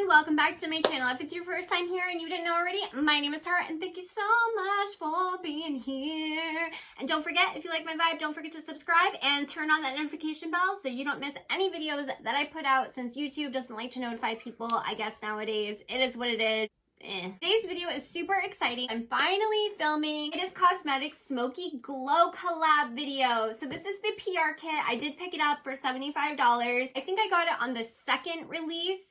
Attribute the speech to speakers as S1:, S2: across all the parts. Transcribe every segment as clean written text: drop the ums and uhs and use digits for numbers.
S1: welcome back to my channel. If it's your first time here and you didn't know already, my name is Tarrah and thank you so much for being here. And don't forget, if you like my vibe, don't forget to subscribe and turn on that notification bell so you don't miss any videos that I put out, since YouTube doesn't like to notify people, I guess nowadays. It is what it is. Today's video is super exciting. I'm finally filming Midas Cosmetics Smoky Glow collab video. So this is the PR kit. I did pick it up for $75. I think I got it on the second release.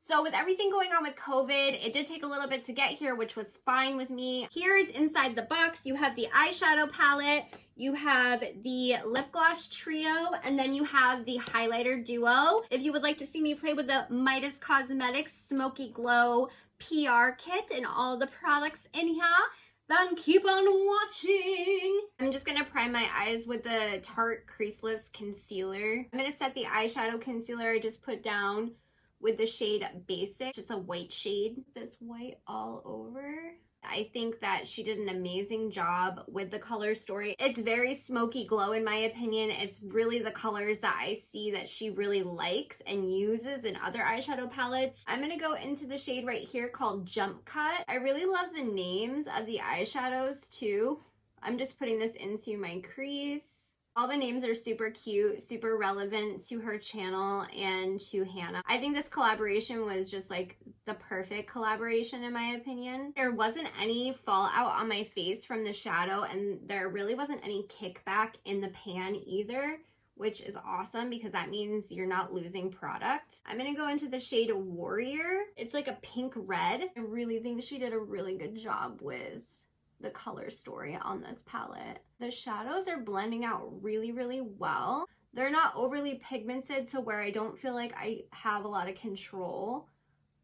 S1: So with everything going on with COVID, it did take a little bit to get here, which was fine with me. Here is inside the box. You have the eyeshadow palette, you have the lip gloss trio, and then you have the highlighter duo. If you would like to see me play with the Midas Cosmetics Smoky Glow PR kit and all the products in here, then keep on watching. I'm just gonna prime my eyes with the Tarte Creaseless Concealer. I'm gonna set the eyeshadow concealer I just put down with the shade Basic, just a white shade. This white all over. I think that she did an amazing job with the color story. It's very smoky glow in my opinion. It's really the colors that I see that she really likes and uses in other eyeshadow palettes. I'm gonna go into the shade right here called Jump Cut. I really love the names of the eyeshadows too. I'm just putting this into my crease. All the names are super cute, super relevant to her channel and to Hannah. I think this collaboration was just like the perfect collaboration in my opinion. There wasn't any fallout on my face from the shadow, and there really wasn't any kickback in the pan either, which is awesome because that means you're not losing product. I'm gonna go into the shade Warrior. It's like a pink red. I really think she did a really good job with the color story on this palette. The shadows are blending out really, really well. They're not overly pigmented to where I don't feel like I have a lot of control,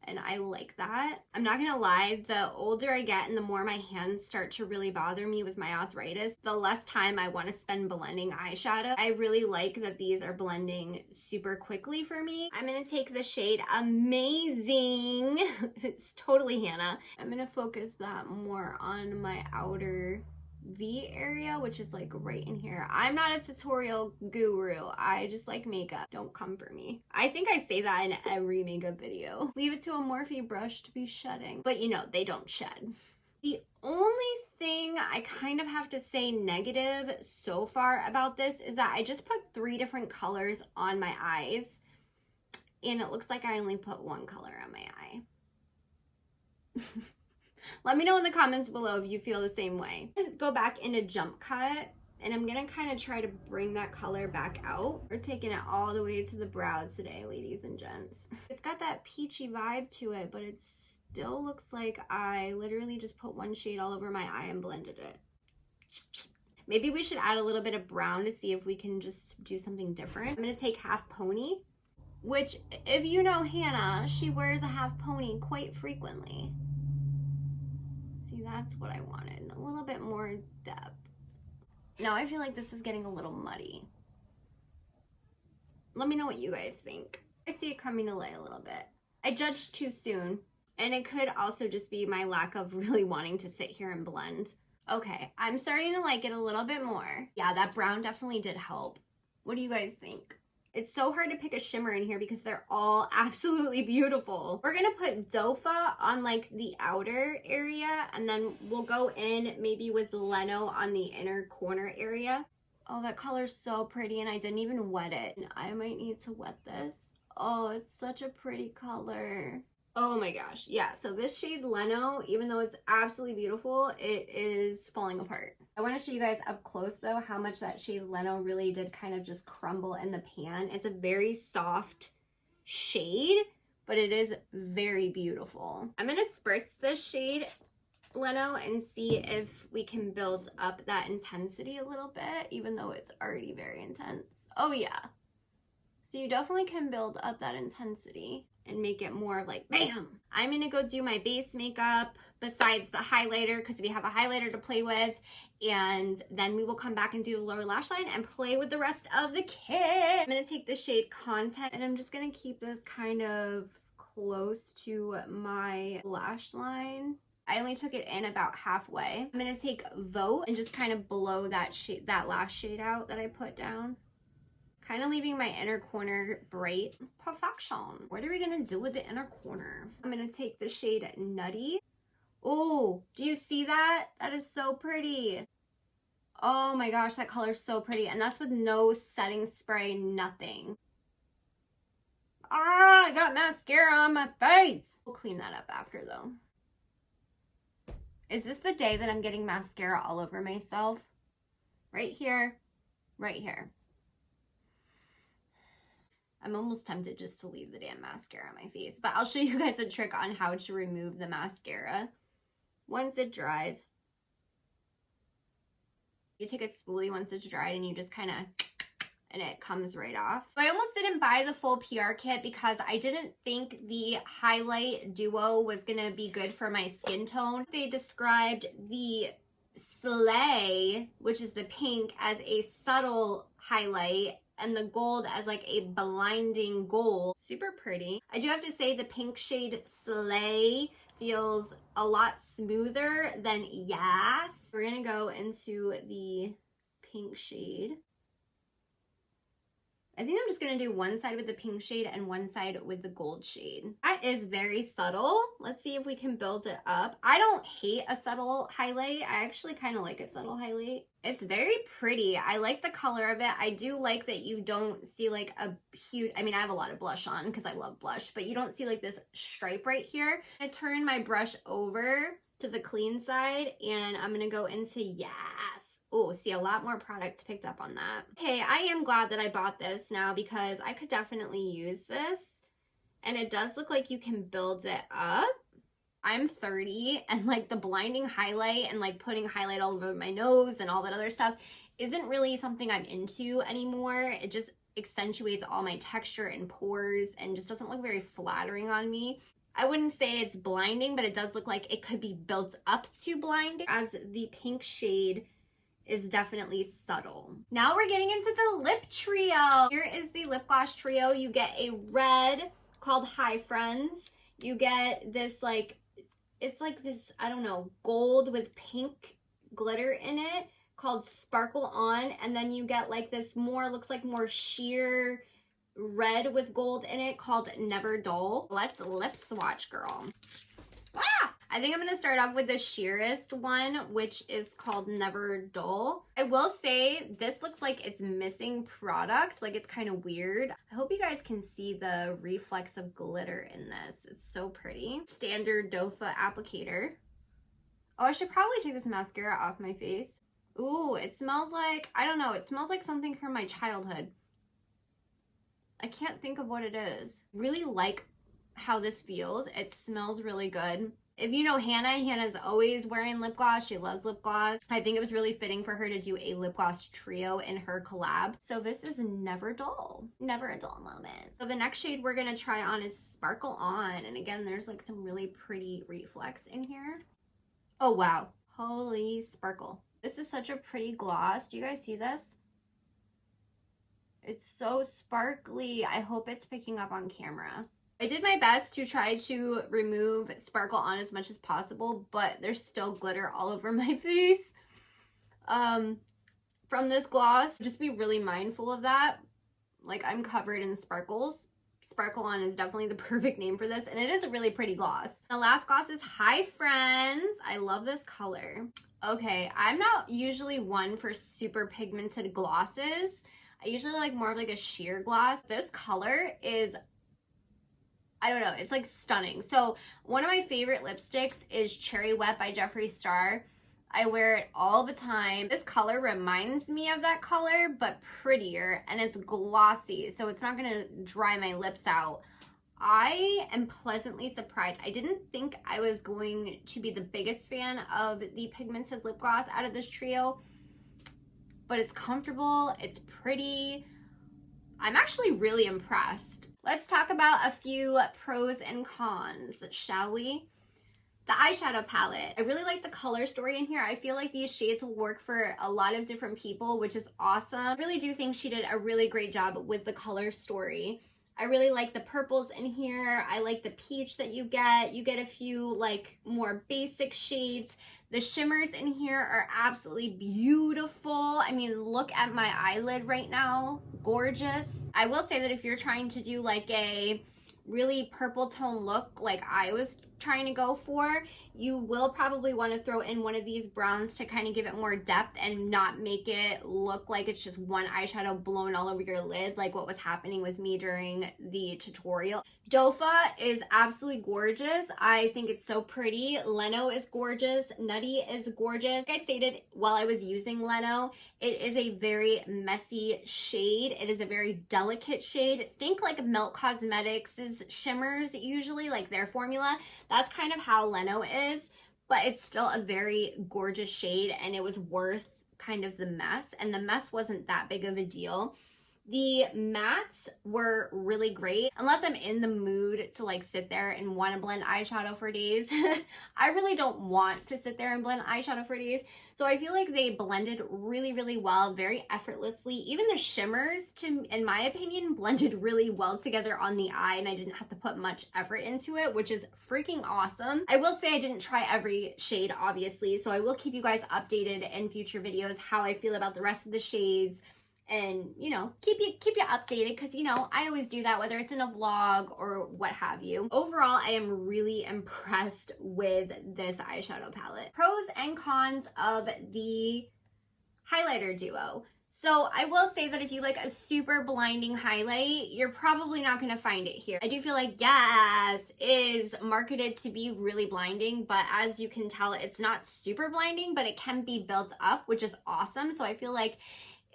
S1: and I like that. I'm not gonna lie, the older I get and the more my hands start to really bother me with my arthritis, the less time I want to spend blending eyeshadow. I really like that these are blending super quickly for me. I'm gonna take the shade Amazing. It's totally Hannah. I'm gonna focus that more on my outer V area, which is like right in here. I'm not a tutorial guru. I just like makeup. Don't come for me. I think I say that in every makeup video. Leave it to a Morphe brush to be shedding. But you know, they don't shed. The only thing I kind of have to say negative so far about this is that I just put 3 different colors on my eyes, and it looks like I only put 1 color on my eye. Let me know in the comments below if you feel the same way. Go back into Jump Cut, and I'm gonna kind of try to bring that color back out. We're taking it all the way to the brow today, ladies and gents. It's got that peachy vibe to it, but it still looks like I literally just put 1 shade all over my eye and blended it. Maybe we should add a little bit of brown to see if we can just do something different. I'm gonna take Half Pony, which if you know Hannah, she wears a half pony quite frequently. That's what I wanted, a little bit more depth. Now I feel like this is getting a little muddy. Let me know what you guys think. I see it coming to light a little bit. I judged too soon, and it could also just be my lack of really wanting to sit here and blend. Okay, I'm starting to like it a little bit more. Yeah, that brown definitely did help. What do you guys think? It's so hard to pick a shimmer in here because they're all absolutely beautiful. We're gonna put Dofa on like the outer area, and then we'll go in maybe with Leno on the inner corner area. Oh, that color's so pretty, and I didn't even wet it. And I might need to wet this. Oh, it's such a pretty color. Oh my gosh, yeah, so this shade Leno, even though it's absolutely beautiful, it is falling apart. I want to show you guys up close though how much that shade Leno really did kind of just crumble in the pan. It's a very soft shade, but it is very beautiful. I'm going to spritz this shade Leno and see if we can build up that intensity a little bit, even though it's already very intense. Oh yeah. So you definitely can build up that intensity and make it more like bam. I'm gonna go do my base makeup besides the highlighter, because we have a highlighter to play with, and then we will come back and do the lower lash line and play with the rest of the kit. I'm gonna take the shade Content, and I'm just gonna keep this kind of close to my lash line. I only took it in about halfway. I'm gonna take Vote and just kind of blow that shade, that last shade out that I put down. Kind of leaving my inner corner bright. Perfection. What are we gonna do with the inner corner? I'm gonna take the shade Nutty. Oh, do you see that? That is so pretty. Oh my gosh, that color is so pretty. And that's with no setting spray, nothing. Ah, I got mascara on my face. We'll clean that up after though. Is this the day that I'm getting mascara all over myself? Right here, right here. I'm almost tempted just to leave the damn mascara on my face, but I'll show you guys a trick on how to remove the mascara once it dries. You take a spoolie once it's dried and you just kind of, and it comes right off. So I almost didn't buy the full PR kit because I didn't think the highlight duo was gonna be good for my skin tone. They described the Slay, which is the pink, as a subtle highlight and the gold as like a blinding gold. Super pretty. I do have to say the pink shade Slay feels a lot smoother than Yes. We're gonna go into the pink shade. I think I'm just gonna do one side with the pink shade and one side with the gold shade. That is very subtle. Let's see if we can build it up. I don't hate a subtle highlight. I actually kind of like a subtle highlight. It's very pretty. I like the color of it. I do like that you don't see like a huge, I mean, I have a lot of blush on because I love blush, but you don't see like this stripe right here. I turn my brush over to the clean side and I'm gonna go into Yes. Oh, see, a lot more product picked up on that. Okay, I am glad that I bought this now because I could definitely use this. And it does look like you can build it up. I'm 30 and like the blinding highlight and like putting highlight all over my nose and all that other stuff isn't really something I'm into anymore. It just accentuates all my texture and pores and just doesn't look very flattering on me. I wouldn't say it's blinding, but it does look like it could be built up to blinding, as the pink shade is definitely subtle. Now we're getting into the lip trio. Here is the lip gloss trio. You get a red called Hi Friends. You get this like, it's like this, I don't know, gold with pink glitter in it called Sparkle On. And then you get like this more, looks like more sheer red with gold in it called Never Dull. Let's lip swatch, girl. Ah! I think I'm going to start off with the sheerest one, which is called Never Dull. I will say this looks like it's missing product. Like it's kind of weird. I hope you guys can see the reflex of glitter in this. It's so pretty. Standard Dofa applicator. Oh, I should probably take this mascara off my face. Ooh, it smells like, I don't know. It smells like something from my childhood. I can't think of what it is. Really like how this feels. It smells really good. If you know Hannah, Hannah's always wearing lip gloss. She loves lip gloss. I think it was really fitting for her to do a lip gloss trio in her collab. So this is Never Dull. Never a dull moment. So the next shade we're going to try on is Sparkle On. And again, there's like some really pretty reflex in here. Oh, wow. Holy sparkle. This is such a pretty gloss. Do you guys see this? It's so sparkly. I hope it's picking up on camera. I did my best to try to remove Sparkle On as much as possible, but there's still glitter all over my face from this gloss. Just be really mindful of that. Like, I'm covered in sparkles. Sparkle On is definitely the perfect name for this, and it is a really pretty gloss. The last gloss is Hi Friends. I love this color. Okay, I'm not usually one for super pigmented glosses. I usually like more of like a sheer gloss. This color is, I don't know, it's like stunning. So one of my favorite lipsticks is Cherry Wet by Jeffree Star. I wear it all the time. This color reminds me of that color, but prettier, and it's glossy, so it's not gonna dry my lips out. I am pleasantly surprised. I didn't think I was going to be the biggest fan of the pigmented lip gloss out of this trio, but it's comfortable, it's pretty. I'm actually really impressed. Let's talk about a few pros and cons, shall we? The eyeshadow palette. I really like the color story in here. I feel like these shades will work for a lot of different people, which is awesome. I really do think she did a really great job with the color story. I really like the purples in here. I like the peach that you get. You get a few like more basic shades. The shimmers in here are absolutely beautiful. I mean, look at my eyelid right now. Gorgeous. I will say that if you're trying to do like a really purple tone look like I was trying to go for, you will probably want to throw in one of these browns to kind of give it more depth and not make it look like it's just one eyeshadow blown all over your lid like what was happening with me during the tutorial. Dofa is absolutely gorgeous. I think it's so pretty. Leno is gorgeous. Nutty is gorgeous. Like I stated while I was using Leno, it is a very messy shade. It is a very delicate shade. Think like Milk Cosmetics' shimmers usually, like their formula. That's kind of how Leno is, but it's still a very gorgeous shade, and it was worth kind of the mess, and the mess wasn't that big of a deal. The mattes were really great. Unless I'm in the mood to like sit there and want to blend eyeshadow for days. I really don't want to sit there and blend eyeshadow for days. So I feel like they blended really, really well, very effortlessly. Even the shimmers, in my opinion, blended really well together on the eye, and I didn't have to put much effort into it, which is freaking awesome. I will say I didn't try every shade, obviously, so I will keep you guys updated in future videos how I feel about the rest of the shades. And, you know, keep you updated, because, you know, I always do that, whether it's in a vlog or what have you. Overall, I am really impressed with this eyeshadow palette. Pros and cons of the highlighter duo. So I will say that if you like a super blinding highlight, you're probably not going to find it here. I do feel like Yes is marketed to be really blinding, but as you can tell, it's not super blinding, but it can be built up, which is awesome. So I feel like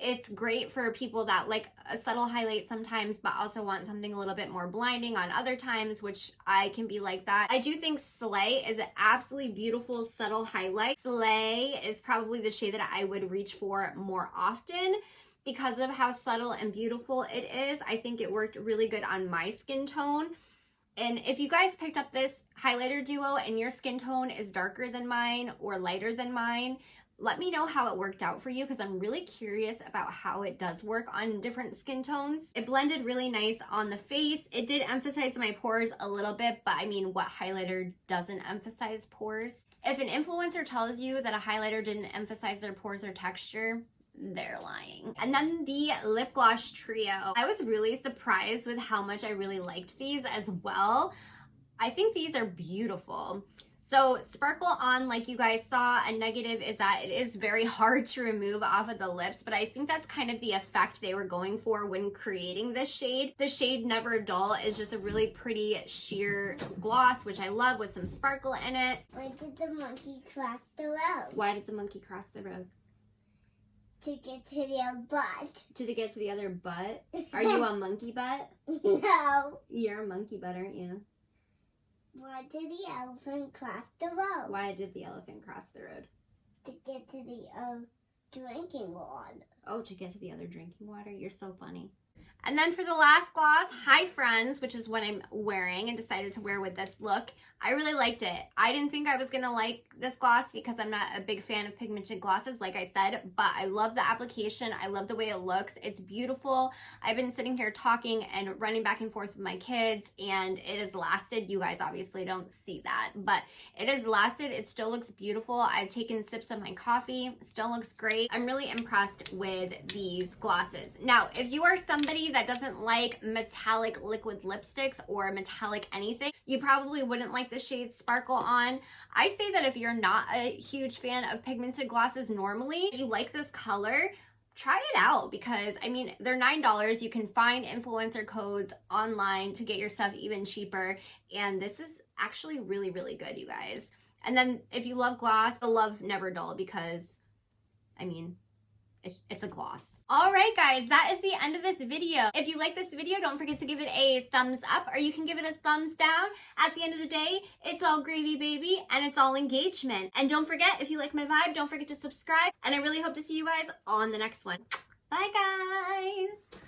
S1: it's great for people that like a subtle highlight sometimes, but also want something a little bit more blinding on other times, which I can be like that. I do think Slay is an absolutely beautiful subtle highlight. Slay is probably the shade that I would reach for more often because of how subtle and beautiful it is. I think it worked really good on my skin tone. And if you guys picked up this highlighter duo and your skin tone is darker than mine or lighter than mine, let me know how it worked out for you, because I'm really curious about how it does work on different skin tones. It blended really nice on the face. It did emphasize my pores a little bit, but I mean, what highlighter doesn't emphasize pores? If an influencer tells you that a highlighter didn't emphasize their pores or texture, they're lying. And then the lip gloss trio. I was really surprised with how much I really liked these as well. I think these are beautiful. So Sparkle On, like you guys saw, a negative is that it is very hard to remove off of the lips, but I think that's kind of the effect they were going for when creating this shade. The shade Never Dull is just a really pretty sheer gloss, which I love, with some sparkle in it.
S2: Why did the monkey cross the road?
S1: Why did the monkey cross the road?
S2: To get to the other butt.
S1: To get to the other butt? Are you a monkey butt?
S2: No.
S1: You're a monkey butt, aren't you?
S2: Why did the elephant cross the road?
S1: Why did the elephant cross the road?
S2: To get to the drinking water.
S1: Oh, to get to the other drinking water? You're so funny. And then for the last gloss, Hi Friends, which is what I'm wearing and decided to wear with this look. I really liked it. I didn't think I was going to like this gloss because I'm not a big fan of pigmented glosses, like I said, but I love the application. I love the way it looks. It's beautiful. I've been sitting here talking and running back and forth with my kids, and it has lasted. You guys obviously don't see that, but it has lasted. It still looks beautiful. I've taken sips of my coffee. It still looks great. I'm really impressed with these glosses. Now, if you are somebody that doesn't like metallic liquid lipsticks or metallic anything, you probably wouldn't like the shade Sparkle On. I say that if you're not a huge fan of pigmented glosses normally, you like this color, try it out, because I mean, they're $9. You can find influencer codes online to get your stuff even cheaper, and this is actually really, really good, you guys. And then if you love gloss, you'll love Never Dull, because I mean, it's a gloss. All right, guys, that is the end of this video. If you like this video, don't forget to give it a thumbs up, or you can give it a thumbs down. At the end of the day, it's all gravy, baby, and it's all engagement. And don't forget, if you like my vibe, don't forget to subscribe, and I really hope to see you guys on the next one. Bye, guys.